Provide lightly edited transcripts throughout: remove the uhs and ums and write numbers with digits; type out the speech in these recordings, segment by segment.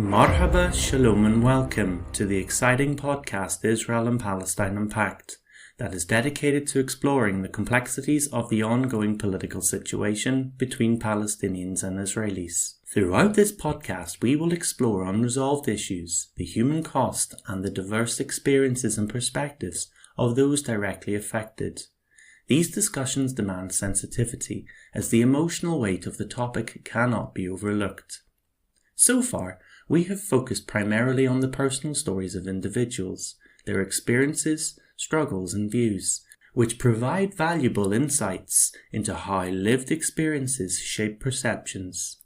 Marhaba, shalom and welcome to the exciting podcast Israel and Palestine Unpacked that is dedicated to exploring the complexities of the ongoing political situation between Palestinians and Israelis. Throughout this podcast, we will explore unresolved issues, the human cost and the diverse experiences and perspectives of those directly affected. These discussions demand sensitivity as the emotional weight of the topic cannot be overlooked. So far, we have focused primarily on the personal stories of individuals, their experiences, struggles and views, which provide valuable insights into how lived experiences shape perceptions.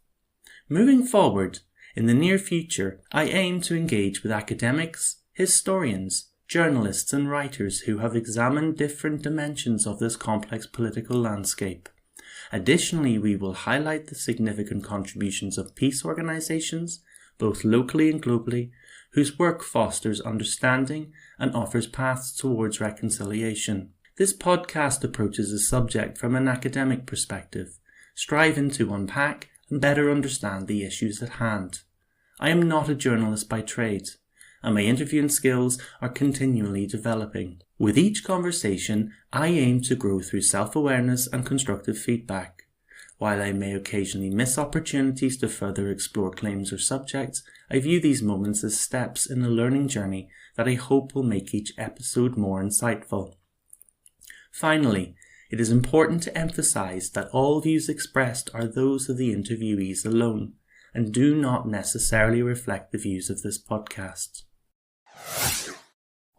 Moving forward, in the near future, I aim to engage with academics, historians, journalists and writers who have examined different dimensions of this complex political landscape. Additionally, we will highlight the significant contributions of peace organizations, both locally and globally, whose work fosters understanding and offers paths towards reconciliation. This podcast approaches the subject from an academic perspective, striving to unpack and better understand the issues at hand. I am not a journalist by trade, and my interviewing skills are continually developing. With each conversation, I aim to grow through self-awareness and constructive feedback. While I may occasionally miss opportunities to further explore claims or subjects, I view these moments as steps in a learning journey that I hope will make each episode more insightful. Finally, it is important to emphasize that all views expressed are those of the interviewees alone and do not necessarily reflect the views of this podcast.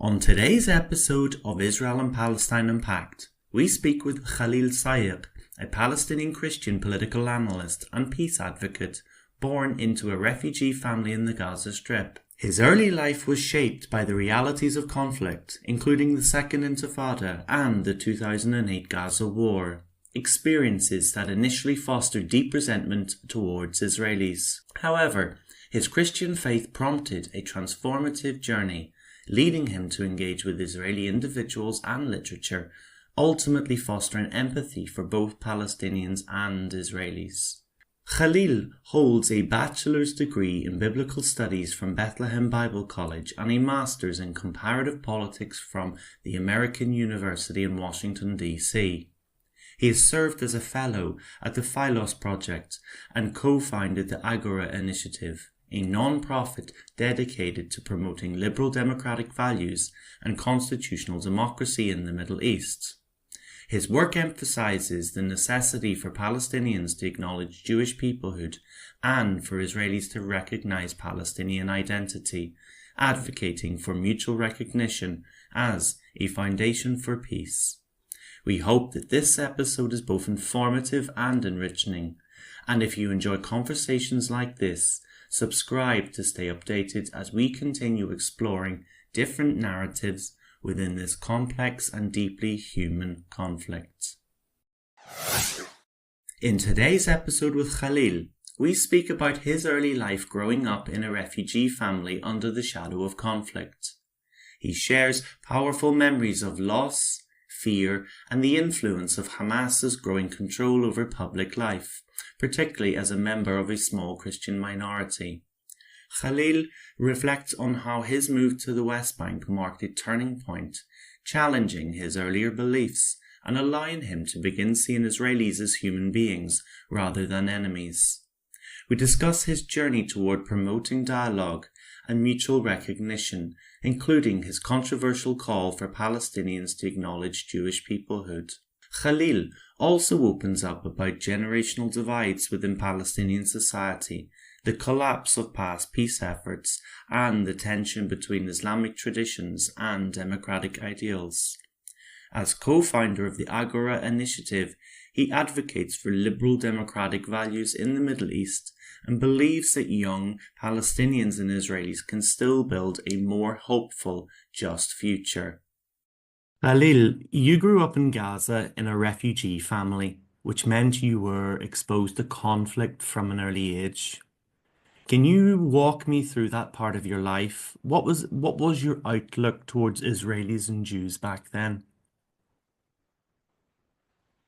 On today's episode of Israel and Palestine Unpacked, we speak with Khalil Sayegh, a Palestinian Christian political analyst and peace advocate born into a refugee family in the Gaza Strip. His early life was shaped by the realities of conflict, including the Second Intifada and the 2008 Gaza War, experiences that initially fostered deep resentment towards Israelis. However, his Christian faith prompted a transformative journey, leading him to engage with Israeli individuals and literature, ultimately fostering empathy for both Palestinians and Israelis. Khalil holds a bachelor's degree in biblical studies from Bethlehem Bible College and a master's in comparative politics from the American University in Washington, D.C. He has served as a fellow at the Philos Project and co-founded the Agora Initiative, a non-profit dedicated to promoting liberal democratic values and constitutional democracy in the Middle East. His work emphasizes the necessity for Palestinians to acknowledge Jewish peoplehood and for Israelis to recognize Palestinian identity, advocating for mutual recognition as a foundation for peace. We hope that this episode is both informative and enriching, and if you enjoy conversations like this, subscribe to stay updated as we continue exploring different narratives within this complex and deeply human conflict. In today's episode with Khalil, we speak about his early life growing up in a refugee family under the shadow of conflict. He shares powerful memories of loss, fear, and the influence of Hamas's growing control over public life, particularly as a member of a small Christian minority. Khalil reflects on how his move to the West Bank marked a turning point, challenging his earlier beliefs and allowing him to begin seeing Israelis as human beings rather than enemies. We discuss his journey toward promoting dialogue and mutual recognition, including his controversial call for Palestinians to acknowledge Jewish peoplehood. Khalil also opens up about generational divides within Palestinian society, the collapse of past peace efforts, and the tension between Islamic traditions and democratic ideals. As co-founder of the Agora Initiative, he advocates for liberal democratic values in the Middle East and believes that young Palestinians and Israelis can still build a more hopeful, just future. Khalil, you grew up in Gaza in a refugee family, which meant you were exposed to conflict from an early age. Can you walk me through that part of your life? What was your outlook towards Israelis and Jews back then?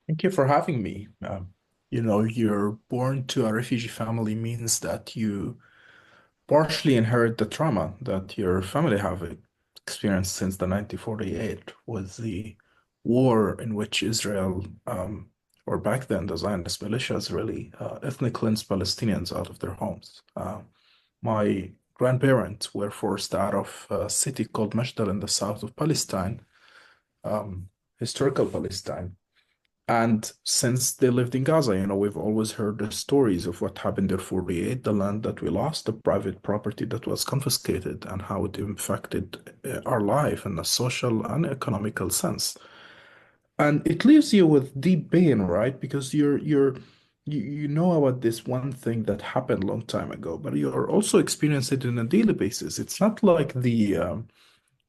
Thank you for having me. You're born to a refugee family means that you partially inherit the trauma that your family have experienced since the 1948 with the war in which Israel, or back then the Zionist militias, really ethnically cleansed Palestinians out of their homes. My grandparents were forced out of a city called Mashdal in the south of Palestine, um, historical Palestine. And since they lived in Gaza, we've always heard the stories of what happened in 48, the land that we lost, the private property that was confiscated, and how it affected our life in a social and economical sense. And it leaves you with deep pain, right? Because you know about this one thing that happened a long time ago, but you're also experiencing it on a daily basis. It's not like the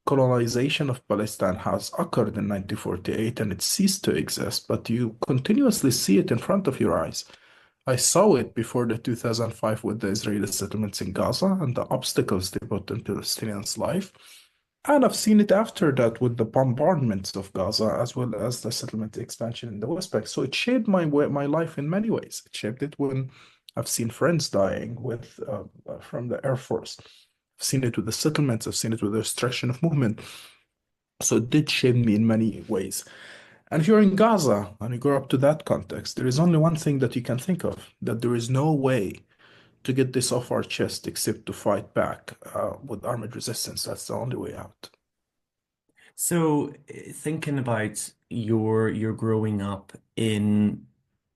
colonization of Palestine has occurred in 1948 and it ceased to exist, but you continuously see it in front of your eyes. I saw it before the 2005 with the Israeli settlements in Gaza and the obstacles they put in Palestinians' life. And I've seen it after that with the bombardments of Gaza as well as the settlement expansion in the West Bank. So it shaped my life in many ways. It shaped it when I've seen friends dying with from the Air Force. I've seen it with the settlements. I've seen it with the restriction of movement. So it did shape me in many ways. And if you're in Gaza and you grow up to that context, there is only one thing that you can think of, that there is no way to get this off our chest except to fight back with armed resistance. That's the only way out. So, thinking about your growing up in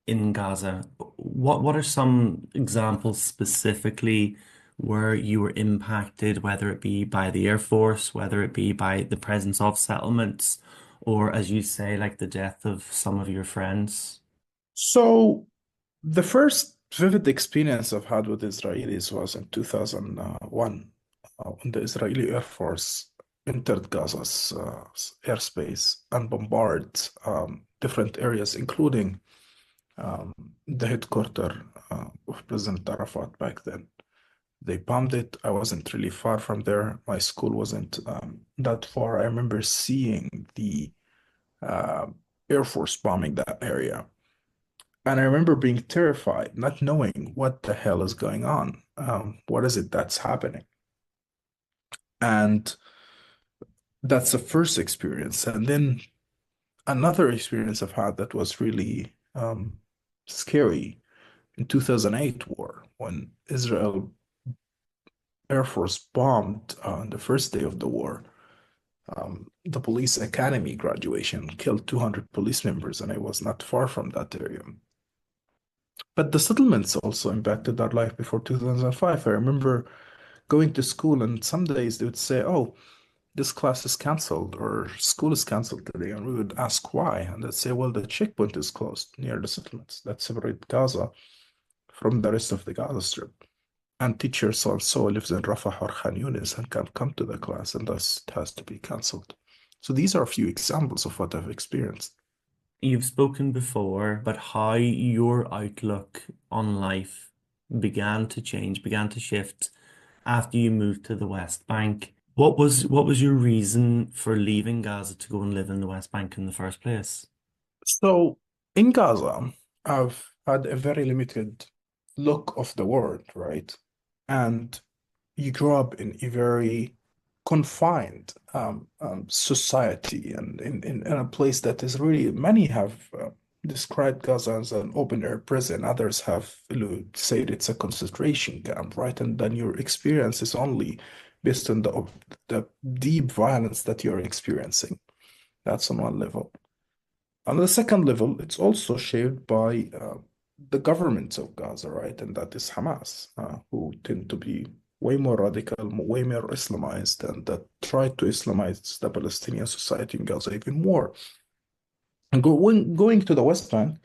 Gaza, what are some examples specifically where you were impacted, whether it be by the Air Force, whether it be by the presence of settlements, or as you say, like the death of some of your friends? So the first vivid experience I've had with Israelis was in 2001 when the Israeli Air Force entered Gaza's airspace and bombarded different areas, including um, the headquarters of President Arafat back then. They bombed it. I wasn't really far from there. My school wasn't that far. I remember seeing the uh, Air Force bombing that area. And I remember being terrified, not knowing what the hell is going on. What is it that's happening? And that's the first experience. And then another experience I've had that was really scary in 2008 war when Israel Air Force bombed on the first day of the war. The police academy graduation killed 200 police members, and I was not far from that area. But the settlements also impacted our life before 2005. I remember going to school, and some days they would say, "Oh, this class is canceled," or "School is canceled today." And we would ask why. And they'd say, "Well, the checkpoint is closed near the settlements that separate Gaza from the rest of the Gaza Strip. And teacher so and so lives in Rafah or Khan Yunis and can't come to the class, and thus it has to be canceled." So these are a few examples of what I've experienced. You've spoken before about how your outlook on life began to change, began to shift after you moved to the West Bank. What was your reason for leaving Gaza to go and live in the West Bank in the first place? So in Gaza, I've had a very limited look of the world, right? And you grow up in a very confined society and in a place that is really, many have described Gaza as an open air prison. Others have said it's a concentration camp, right? And then your experience is only based on the deep violence that you're experiencing. That's on one level. On the second level, it's also shaped by the governments of Gaza, right? And that is Hamas, who tend to be way more radical, way more Islamized, and that try to Islamize the Palestinian society in Gaza even more. And going to the West Bank,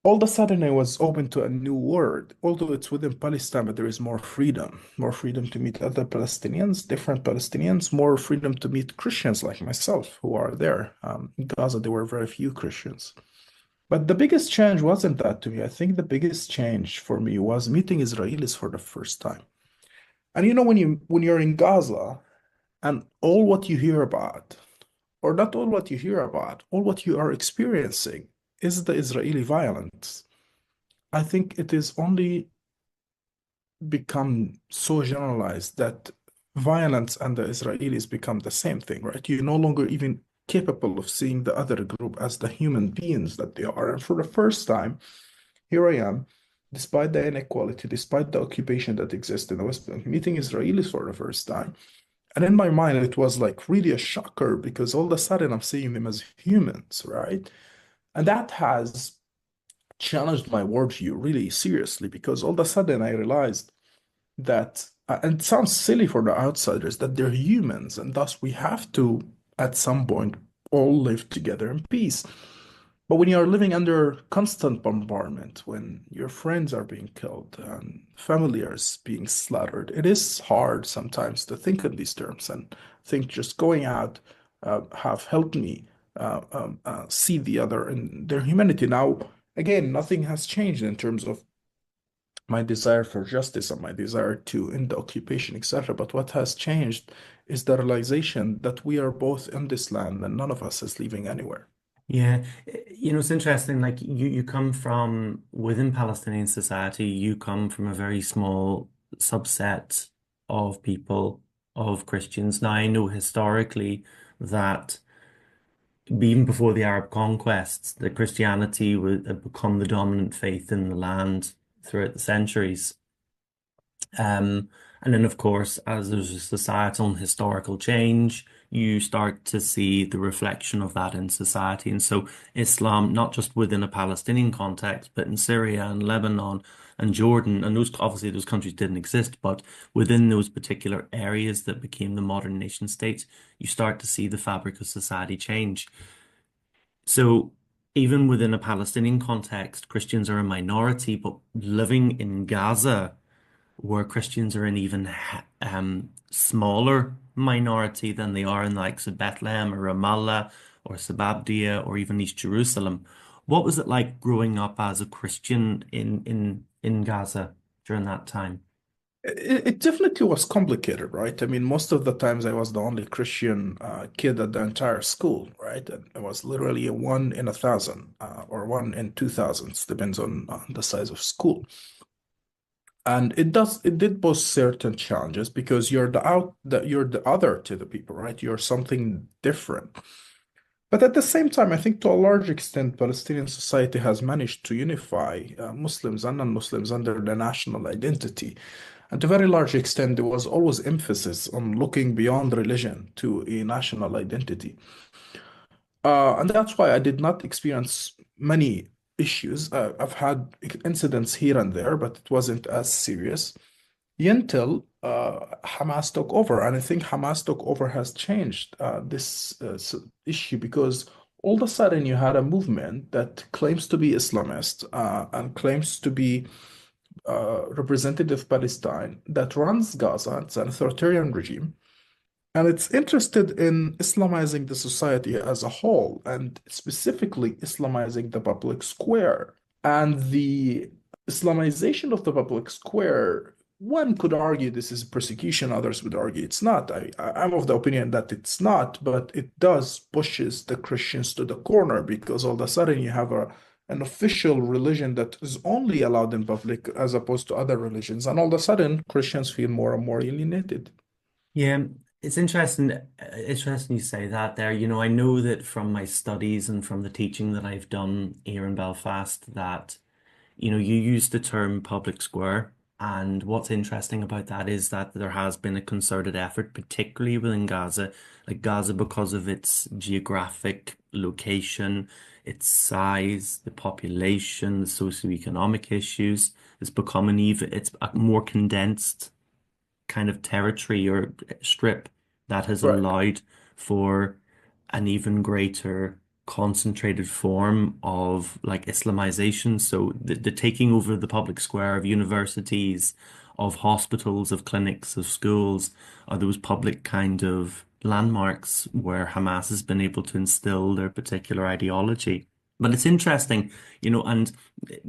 all of a sudden I was open to a new world. Although it's within Palestine, but there is more freedom to meet other Palestinians, different Palestinians, more freedom to meet Christians like myself who are there. In Gaza, there were very few Christians. But the biggest change wasn't that to me. I think the biggest change for me was meeting Israelis for the first time. And when you're in Gaza and all what you hear about, or not all what you hear about, all what you are experiencing is the Israeli violence. I think it is only become so generalized that violence and the Israelis become the same thing, right? You're no longer even capable of seeing the other group as the human beings that they are. And for the first time, here I am, despite the inequality, despite the occupation that exists in the West Bank, meeting Israelis for the first time. And in my mind, it was like really a shocker because all of a sudden I'm seeing them as humans, right? And that has challenged my worldview really seriously because all of a sudden I realized that, and it sounds silly for the outsiders, that they're humans and thus we have to, at some point, all live together in peace. But when you're living under constant bombardment, when your friends are being killed and family is being slaughtered, it is hard sometimes to think in these terms and think just going out have helped me see the other and their humanity. Now, again, nothing has changed in terms of my desire for justice and my desire to end the occupation, etc. But what has changed is the realization that we are both in this land and none of us is leaving anywhere. Yeah, it's interesting. Like you come from within Palestinian society, you come from a very small subset of people, of Christians. Now, I know historically that even before the Arab conquests, that Christianity had become the dominant faith in the land throughout the centuries. Um, and then, of course, as there's a societal and historical change, you start to see the reflection of that in society. And so, Islam, not just within a Palestinian context, but in Syria and Lebanon and Jordan, and those obviously those countries didn't exist, but within those particular areas that became the modern nation states, you start to see the fabric of society change. So, even within a Palestinian context, Christians are a minority, but living in Gaza where Christians are an even smaller minority than they are in the likes of Bethlehem or Ramallah or Sababdia or even East Jerusalem. What was it like growing up as a Christian in Gaza during that time? It definitely was complicated, right? I mean, most of the times I was the only Christian kid at the entire school, right? And it was literally a one in 1,000 or one in 2,000, depends on the size of school. And it did pose certain challenges because you're the other to the people, right? You're something different. But at the same time, I think to a large extent, Palestinian society has managed to unify Muslims and non-Muslims under the national identity. And to a very large extent, there was always emphasis on looking beyond religion to a national identity. And that's why I did not experience many issues. I've had incidents here and there, but it wasn't as serious until Hamas took over. And I think Hamas took over has changed this issue because all of a sudden you had a movement that claims to be Islamist and claims to be representative of Palestine that runs Gaza. It's an authoritarian regime. And it's interested in Islamizing the society as a whole and specifically Islamizing the public square. And the Islamization of the public square, one could argue this is persecution, others would argue it's not. I'm of the opinion that it's not, but it does pushes the Christians to the corner because all of a sudden you have an official religion that is only allowed in public as opposed to other religions. And all of a sudden Christians feel more and more alienated. Yeah, it's interesting you say that there. I know that from my studies and from the teaching that I've done here in Belfast that you use the term public square. And what's interesting about that is that there has been a concerted effort, particularly within Gaza, like Gaza, because of its geographic location, its size, the population, the socioeconomic issues. It's a more condensed kind of territory or strip that has Right. allowed for an even greater concentrated form of like Islamization. So the taking over the public square of universities, of hospitals, of clinics, of schools are those public kind of landmarks where Hamas has been able to instill their particular ideology. But it's interesting, and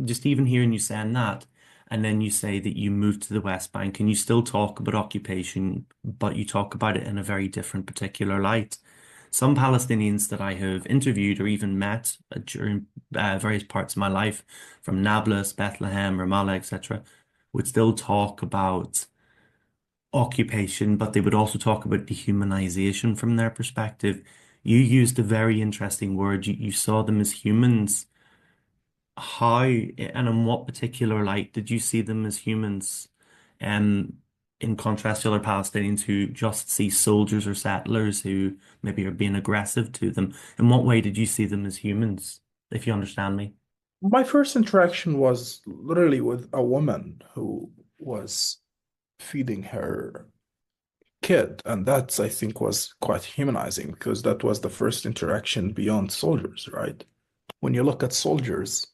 just even hearing you saying that, and then you say that you moved to the West Bank and you still talk about occupation, but you talk about it in a very different particular light. Some Palestinians that I have interviewed or even met during various parts of my life, from Nablus, Bethlehem, Ramallah, etc., would still talk about occupation, but they would also talk about dehumanization from their perspective. You used a very interesting word. You saw them as humans. How and in what particular light did you see them as humans? Um, in contrast to other Palestinians who just see soldiers or settlers who maybe are being aggressive to them. In what way did you see them as humans, if you understand me? My first interaction was literally with a woman who was feeding her kid, and that's, I think, was quite humanizing because that was the first interaction beyond soldiers, right? When you look at soldiers,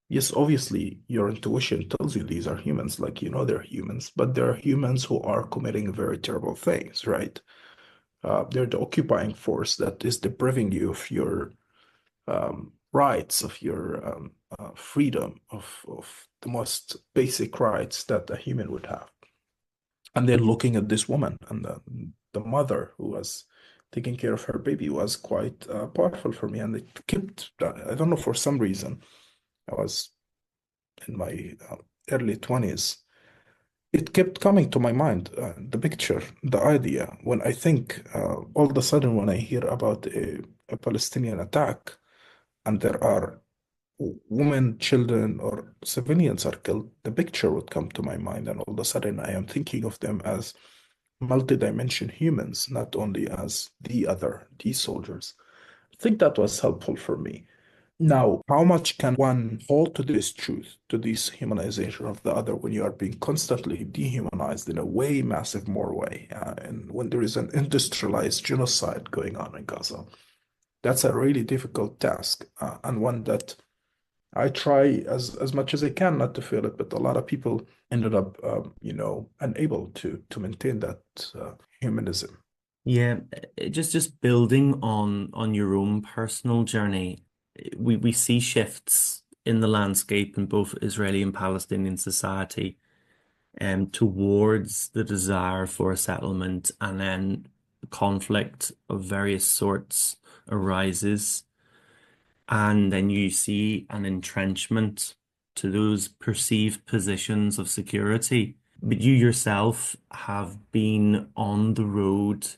yes, obviously your intuition tells you these are humans, like you know they're humans, but they're humans who are committing very terrible things, right? They're the occupying force that is depriving you of your rights, of your freedom, of the most basic rights that a human would have. And then looking at this woman and the mother who was taking care of her baby was quite powerful for me. And it kept, I don't know, for some reason, I was in my early 20s. It kept coming to my mind, the picture, the idea. When I think, all of a sudden, when I hear about a Palestinian attack and there are women, children, or civilians are killed, the picture would come to my mind. And all of a sudden, I am thinking of them as multidimensional humans, not only as the soldiers. I think that was helpful for me. Now, how much can one hold to this truth, to this humanization of the other when you are being constantly dehumanized in a way massive more way, and when there is an industrialized genocide going on in Gaza? That's a really difficult task, and one that I try as much as I can not to feel it, but a lot of people ended up, unable to maintain that humanism. Yeah, just building on your own personal journey, we see shifts in the landscape in both Israeli and Palestinian society, towards the desire for a settlement, and then conflict of various sorts arises, and then you see an entrenchment to those perceived positions of security. But you yourself have been on the road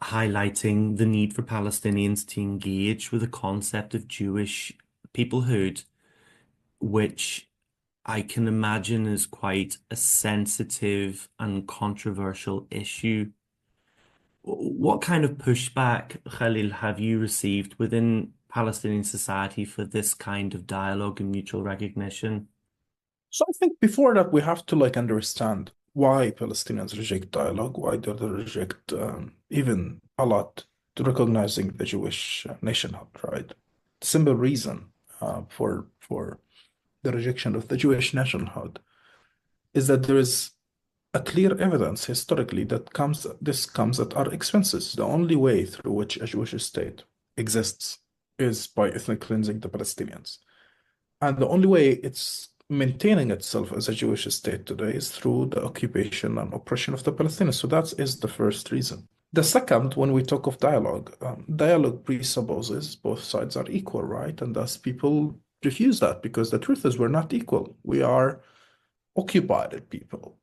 highlighting the need for Palestinians to engage with the concept of Jewish peoplehood, which I can imagine is quite a sensitive and controversial issue. What kind of pushback, Khalil, have you received within Palestinian society for this kind of dialogue and mutual recognition? So I think before that, we have to like understand why Palestinians reject dialogue, why do they reject even a lot to recognizing the Jewish nationhood, right? Simple reason for the rejection of the Jewish nationhood is that there is a clear evidence historically that this comes at our expenses. The only way through which a Jewish state exists is by ethnic cleansing the Palestinians. And the only way it's maintaining itself as a Jewish state today is through the occupation and oppression of the Palestinians. So that is the first reason. The second, when we talk of dialogue, dialogue presupposes both sides are equal, right? And thus people refuse that because the truth is we're not equal. We are occupied people.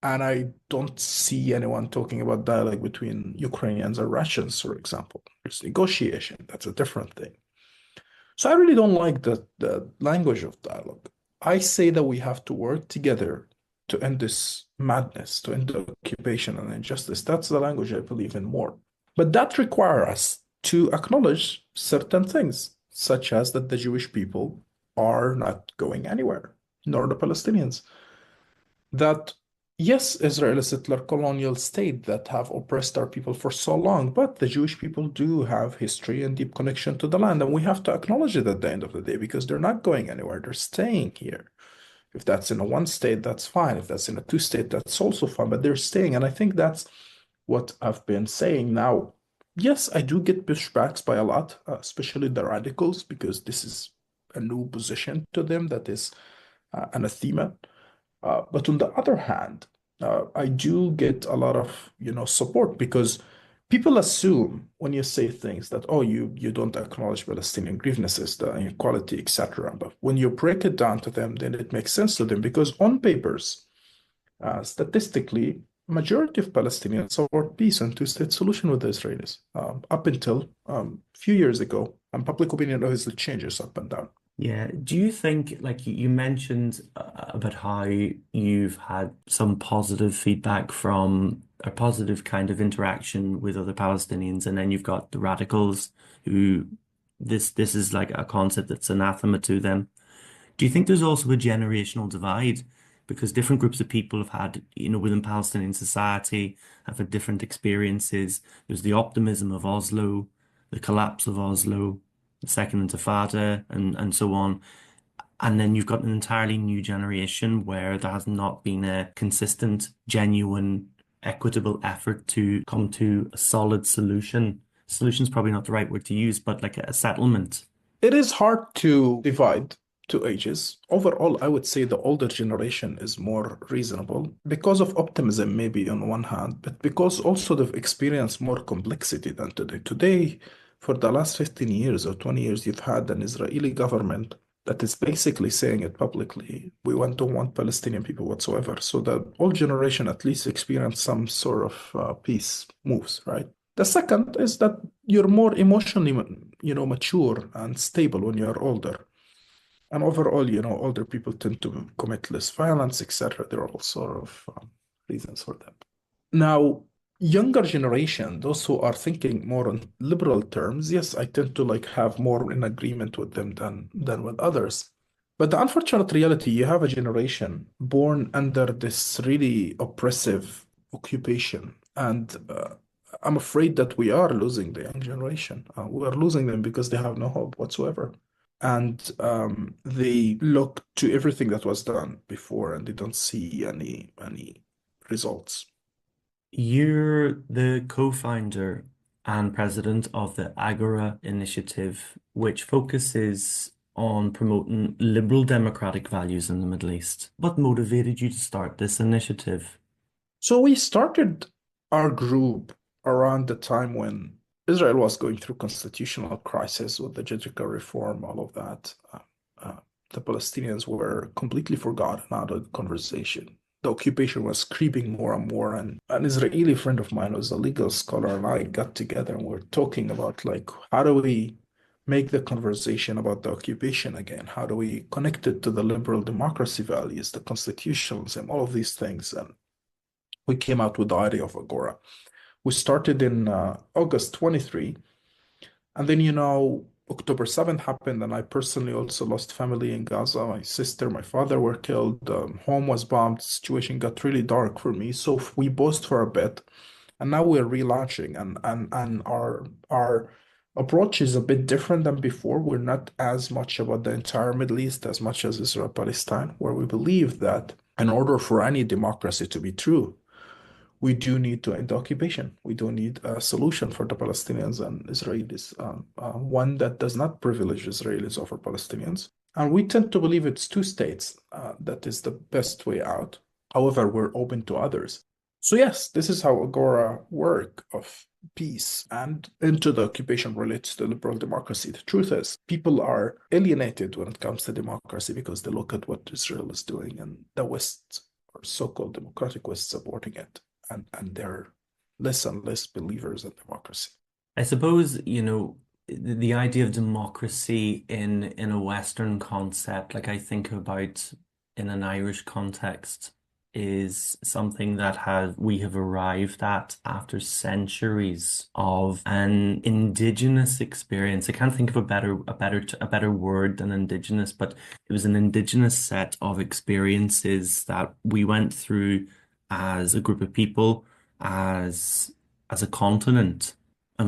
And I don't see anyone talking about dialogue between Ukrainians and Russians, for example. There's negotiation. That's a different thing. So I really don't like the language of dialogue. I say that we have to work together to end this madness, to end the occupation and injustice. That's the language I believe in more. But that requires us to acknowledge certain things, such as that the Jewish people are not going anywhere, nor the Palestinians. That yes, Israel is a settler colonial state that have oppressed our people for so long, but the Jewish people do have history and deep connection to the land, and we have to acknowledge it at the end of the day because they're not going anywhere. They're staying here. If that's in a one state, that's fine. If that's in a two state, that's also fine, but they're staying. And I think that's what I've been saying now. Yes, I do get pushbacks by a lot, especially the radicals, because this is a new position to them that is anathema. But on the other hand, I do get a lot of support because people assume when you say things that, oh, you don't acknowledge Palestinian grievances, the inequality, etc. But when you break it down to them, then it makes sense to them because on papers, statistically, majority of Palestinians support peace and two-state solution with the Israelis up until a few years ago, and public opinion obviously changes up and down. Yeah. Do you think, like you mentioned about how you've had some positive feedback from a positive kind of interaction with other Palestinians, and then you've got the radicals who this is like a concept that's anathema to them. Do you think there's also a generational divide? Because different groups of people have had, within Palestinian society, have had different experiences. There's the optimism of Oslo, the collapse of Oslo, the Second Intifada, and so on. And then you've got an entirely new generation where there has not been a consistent, genuine, equitable effort to come to a solid solution. Solution's probably not the right word to use, but like a settlement. It is hard to divide two ages. Overall, I would say the older generation is more reasonable because of optimism, maybe on one hand, but because also they've experienced more complexity than today. Today, for the last 15 years or 20 years, you've had an Israeli government that is basically saying it publicly. We don't want Palestinian people whatsoever. So the old generation at least experienced some sort of peace moves, right? The second is that you're more emotionally, mature and stable when you're older. And overall, older people tend to commit less violence, etc. There are all sort of reasons for that. Now, younger generation, those who are thinking more on liberal terms, yes, I tend to like have more in agreement with them than with others. But the unfortunate reality, you have a generation born under this really oppressive occupation, and I'm afraid that we are losing the young generation. We are losing them because they have no hope whatsoever. And they look to everything that was done before and they don't see any results. You're the co-founder and president of the Agora Initiative, which focuses on promoting liberal democratic values in the Middle East. What motivated you to start this initiative? So we started our group around the time when Israel was going through constitutional crisis with the judicial reform, all of that. Uh, the Palestinians were completely forgotten out of the conversation. The occupation was creeping more and more, and an Israeli friend of mine who's a legal scholar and I got together and we're talking about like how do we make the conversation about the occupation again? How do we connect it to the liberal democracy values, the constitutionalism, all of these things? And we came out with the idea of Agora. We started in August 23, and then, October 7th happened, and I personally also lost family in Gaza. My sister, my father were killed. Home was bombed. The situation got really dark for me. So we paused for a bit, and now we're relaunching, and our approach is a bit different than before. We're not as much about the entire Middle East as much as Israel Palestine, where we believe that in order for any democracy to be true, we do need to end the occupation. We do need a solution for the Palestinians and Israelis, one that does not privilege Israelis over Palestinians. And we tend to believe it's two states that is the best way out. However, we're open to others. So yes, this is how Agora work of peace and into the occupation relates to liberal democracy. The truth is, people are alienated when it comes to democracy because they look at what Israel is doing and the West, or so-called democratic West, supporting it. And they're less and less believers in democracy. I suppose, the idea of democracy in a Western concept, like I think about in an Irish context, is something that we have arrived at after centuries of an indigenous experience. I can't think of a better word than indigenous, but it was an indigenous set of experiences that we went through as a group of people, as a continent.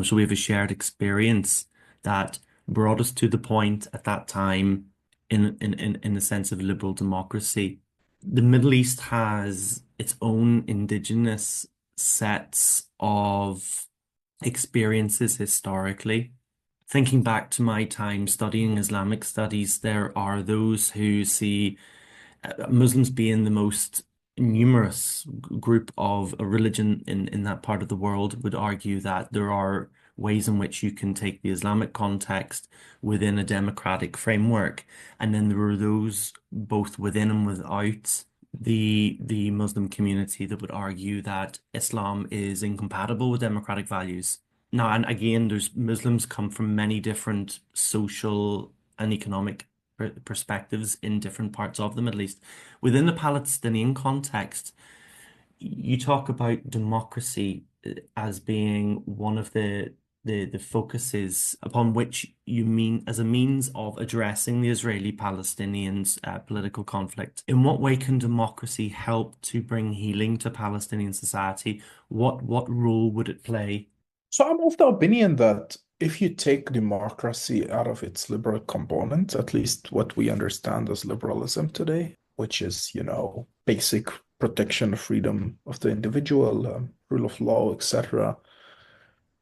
So we have a shared experience that brought us to the point at that time in the sense of liberal democracy. The Middle East has its own indigenous sets of experiences historically. Thinking back to my time studying Islamic studies, there are those who see Muslims being the most numerous group of a religion in that part of the world would argue that there are ways in which you can take the Islamic context within a democratic framework, and then there are those both within and without the Muslim community that would argue that Islam is incompatible with democratic values. Now, and again, there's Muslims come from many different social and economic perspectives in different parts of the Middle East. Within the Palestinian context, you talk about democracy as being one of the focuses upon which you mean as a means of addressing the Israeli-Palestinians political conflict. In what way can democracy help to bring healing to Palestinian society? What role would it play? So I'm of the opinion that if you take democracy out of its liberal component, at least what we understand as liberalism today, which is, basic protection of freedom of the individual, rule of law, etc.,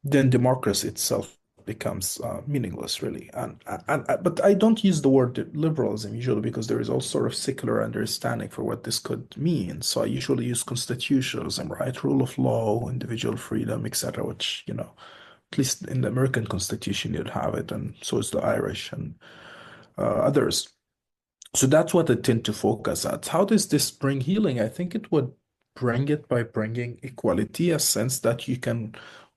then democracy itself becomes meaningless, really. But I don't use the word liberalism usually because there is all sort of secular understanding for what this could mean. So I usually use constitutionalism, right? Rule of law, individual freedom, etc., which, at least in the American Constitution, you'd have it, and so is the Irish and others. So that's what I tend to focus at. How does this bring healing? I think it would bring it by bringing equality, a sense that you can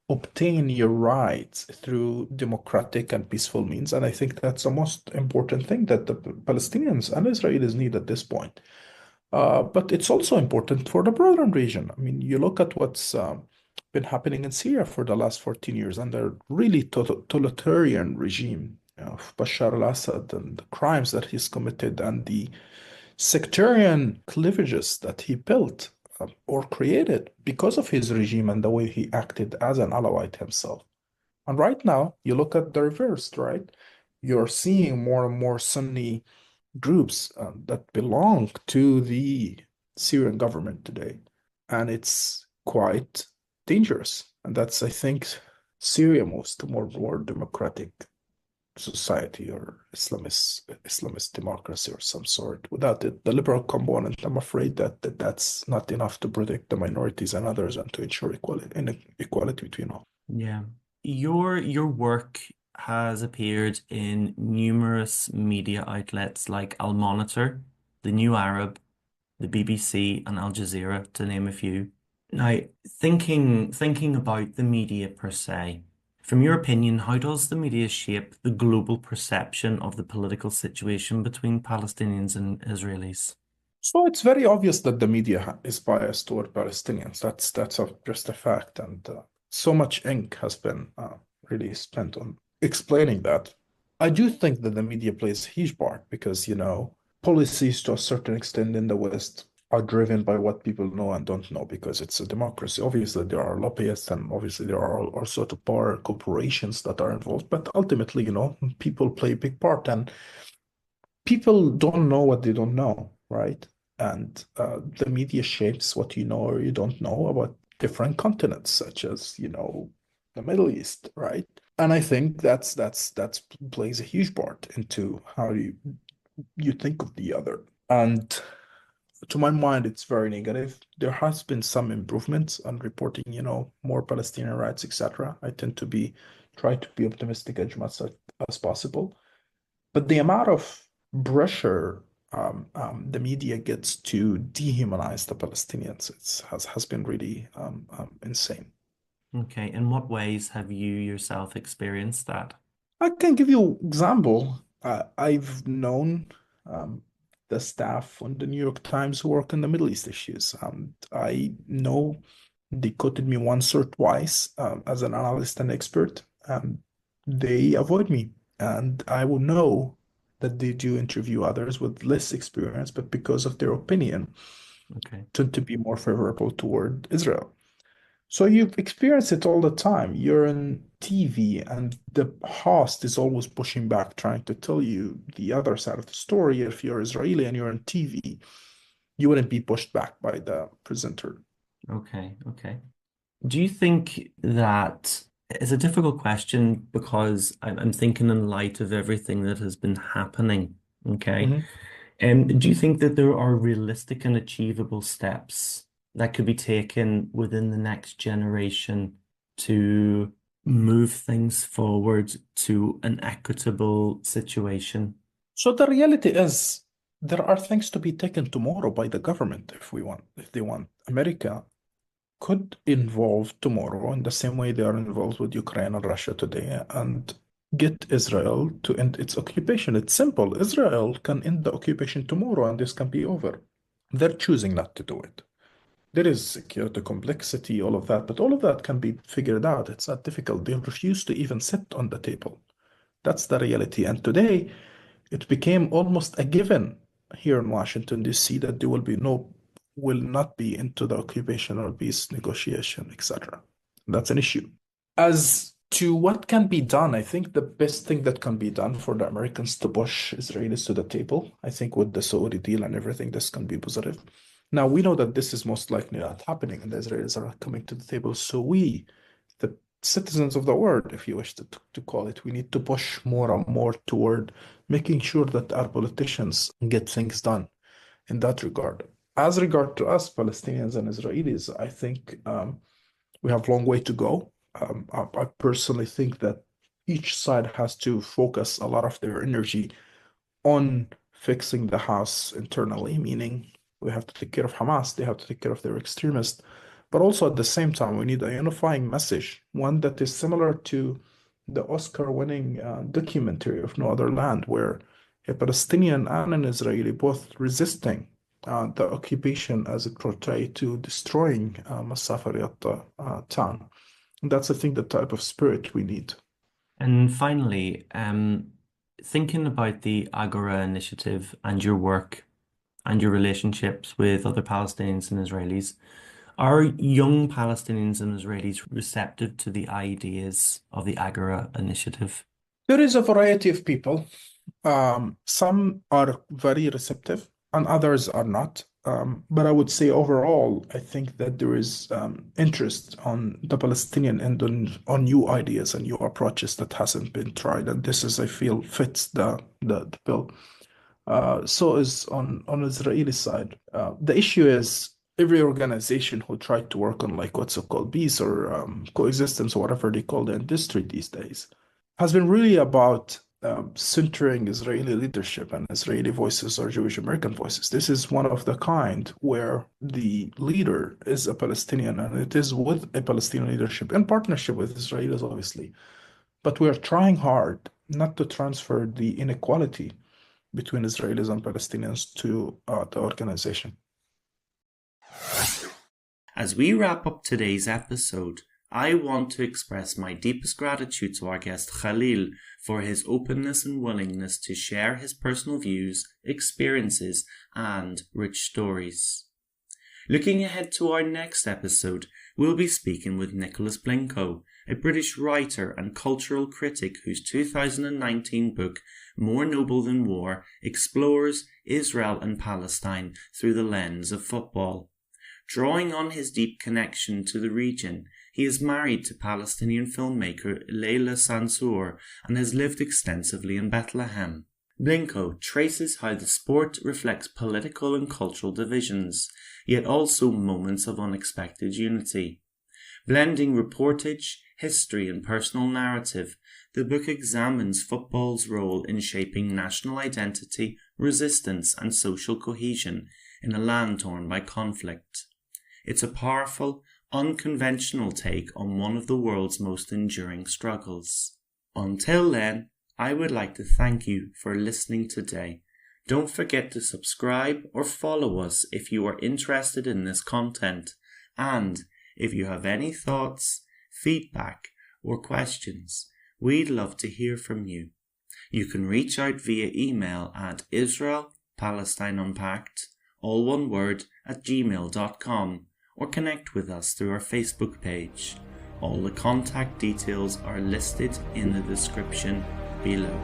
obtain your rights through democratic and peaceful means. And I think that's the most important thing that the Palestinians and Israelis need at this point. But it's also important for the broader region. I mean, you look at what's been happening in Syria for the last 14 years under really totalitarian regime of Bashar al-Assad and the crimes that he's committed and the sectarian cleavages that he built or created because of his regime and the way he acted as an Alawite himself. And right now, you look at the reverse, right? You're seeing more and more Sunni groups that belong to the Syrian government today. And it's quite dangerous. And that's, I think, Syria most more democratic society or Islamist democracy or some sort. Without the liberal component, I'm afraid that that's not enough to protect the minorities and others and to ensure equality between all. Yeah. Your work has appeared in numerous media outlets like Al Monitor, The New Arab, the BBC, and Al Jazeera, to name a few. Now, thinking about the media per se, from your opinion, how does the media shape the global perception of the political situation between Palestinians and Israelis? So it's very obvious that the media is biased toward Palestinians. That's just a fact, and so much ink has been really spent on explaining that. I do think that the media plays a huge part because, policies to a certain extent in the West are driven by what people know and don't know because it's a democracy. Obviously, there are lobbyists and obviously there are all sorts of power corporations that are involved, but ultimately, people play a big part and people don't know what they don't know, right? And the media shapes what you know or you don't know about different continents, such as, the Middle East, right? And I think that's plays a huge part into how you think of the other. And to my mind, it's very negative. There has been some improvements on reporting, more Palestinian rights, etc. I tend to try to be optimistic as much as possible. But the amount of pressure the media gets to dehumanize the Palestinians has been really insane. Okay, in what ways have you yourself experienced that? I can give you example. I've known the staff on the New York Times who work on the Middle East issues. I know they quoted me once or twice as an analyst and expert. They avoid me, and I will know that they do interview others with less experience, but because of their opinion, Okay. tend to be more favorable toward Israel. So you've experienced it all the time. You're on TV, and the host is always pushing back, trying to tell you the other side of the story. If you're Israeli and you're on TV, you wouldn't be pushed back by the presenter. Okay, okay. Do you think that it's a difficult question because I'm thinking in light of everything that has been happening, okay? Mhm. Do you think that there are realistic and achievable steps that could be taken within the next generation to move things forward to an equitable situation? So the reality is there are things to be taken tomorrow by the government if they want. America could involve tomorrow in the same way they are involved with Ukraine and Russia today and get Israel to end its occupation. It's simple. Israel can end the occupation tomorrow and this can be over. They're choosing not to do it. There is security complexity, all of that, but all of that can be figured out. It's not difficult. They refuse to even sit on the table. That's the reality. And today, it became almost a given here in Washington, D.C., that there will not be into the occupation or peace negotiation, etc. That's an issue. As to what can be done, I think the best thing that can be done for the Americans to push Israelis to the table, I think with the Saudi deal and everything, this can be positive. Now, we know that this is most likely not happening and the Israelis are not coming to the table. So we, the citizens of the world, if you wish to call it, we need to push more and more toward making sure that our politicians get things done in that regard. As regard to us, Palestinians and Israelis, I think we have a long way to go. I personally think that each side has to focus a lot of their energy on fixing the house internally, meaning we have to take care of Hamas, they have to take care of their extremists, but also at the same time, we need a unifying message, one that is similar to the Oscar-winning documentary of No Other Land, where a Palestinian and an Israeli both resisting the occupation as it portrayed to destroying Masafa town. And that's, I think, the type of spirit we need. And finally, thinking about the Agora Initiative and your work and your relationships with other Palestinians and Israelis, are young Palestinians and Israelis receptive to the ideas of the Agora Initiative? There is a variety of people. Some are very receptive and others are not. But I would say overall, I think that there is interest on the Palestinian end on new ideas and new approaches that hasn't been tried. And this is, I feel, fits the bill. So is on Israeli side. The issue is every organization who tried to work on like what's so-called peace or coexistence or whatever they call the industry these days has been really about centering Israeli leadership and Israeli voices or Jewish American voices. This is one of the kind where the leader is a Palestinian and it is with a Palestinian leadership in partnership with Israelis, obviously. But we are trying hard not to transfer the inequality between Israelis and Palestinians to the organization. As we wrap up today's episode, I want to express my deepest gratitude to our guest Khalil for his openness and willingness to share his personal views, experiences, and rich stories. Looking ahead to our next episode, we'll be speaking with Nicholas Blincoe, a British writer and cultural critic whose 2019 book, More Noble Than War, explores Israel and Palestine through the lens of football. Drawing on his deep connection to the region, he is married to Palestinian filmmaker Leila Sansour and has lived extensively in Bethlehem. Blincoe traces how the sport reflects political and cultural divisions, yet also moments of unexpected unity. Blending reportage, history and personal narrative, the book examines football's role in shaping national identity, resistance and social cohesion in a land torn by conflict. It's a powerful, unconventional take on one of the world's most enduring struggles. Until then, I would like to thank you for listening today. Don't forget to subscribe or follow us if you are interested in this content. And if you have any thoughts, feedback, or questions, we'd love to hear from you. You can reach out via email at Israel Palestine Unpacked, all one word, @gmail.com, or connect with us through our Facebook page. All the contact details are listed in the description below.